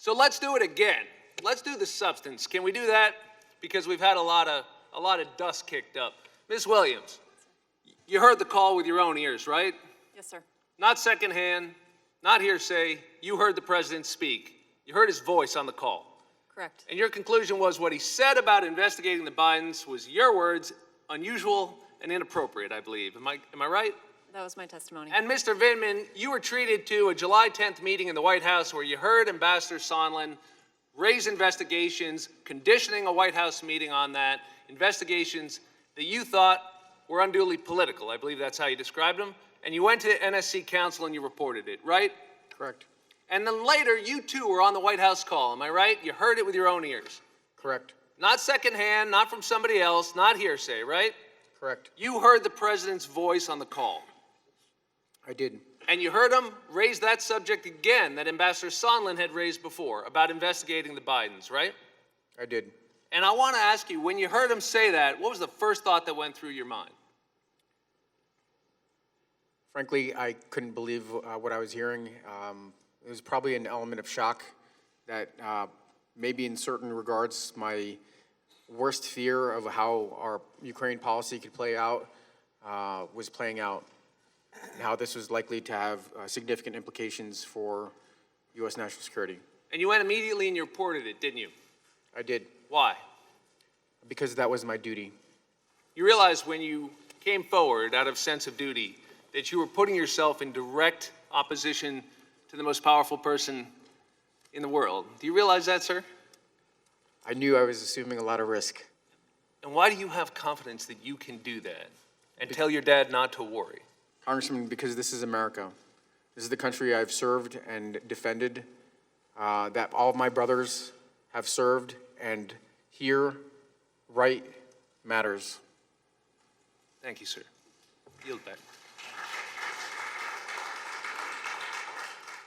So let's do it again. Let's do the substance. Can we do that? Because we've had a lot of dust kicked up. Ms. Williams, you heard the call with your own ears, right? Yes, sir. Not secondhand, not hearsay. You heard the president speak. You heard his voice on the call. Correct. And your conclusion was what he said about investigating the Bidens was, your words, unusual and inappropriate, I believe. Am I right? That was my testimony. And Mr. Vindman, you were treated to a July 10th meeting in the White House where you heard Ambassador Sondland raise investigations, conditioning a White House meeting on that, investigations that you thought were unduly political. I believe that's how you described them. And you went to the NSC Council and you reported it, right? Correct. And then later, you too were on the White House call, am I right? You heard it with your own ears. Correct. Not secondhand, not from somebody else, not hearsay, right? Correct. You heard the president's voice on the call. I did. And you heard him raise that subject again that Ambassador Sondland had raised before about investigating the Bidens, right? I did. And I want to ask you, when you heard him say that, what was the first thought that went through your mind? Frankly, I couldn't believe what I was hearing. It was probably an element of shock that maybe in certain regards my worst fear of how our Ukraine policy could play out was playing out, and how this was likely to have significant implications for U.S. national security. And you went immediately and you reported it, didn't you? I did. Why? Because that was my duty. You realized when you came forward out of sense of duty that you were putting yourself in direct opposition to the most powerful person in the world. Do you realize that, sir? I knew I was assuming a lot of risk. And why do you have confidence that you can do that and tell your dad not to worry? Congressman, because this is America. This is the country I've served and defended, that all of my brothers have served, and here, right matters. Thank you, sir. Yield back.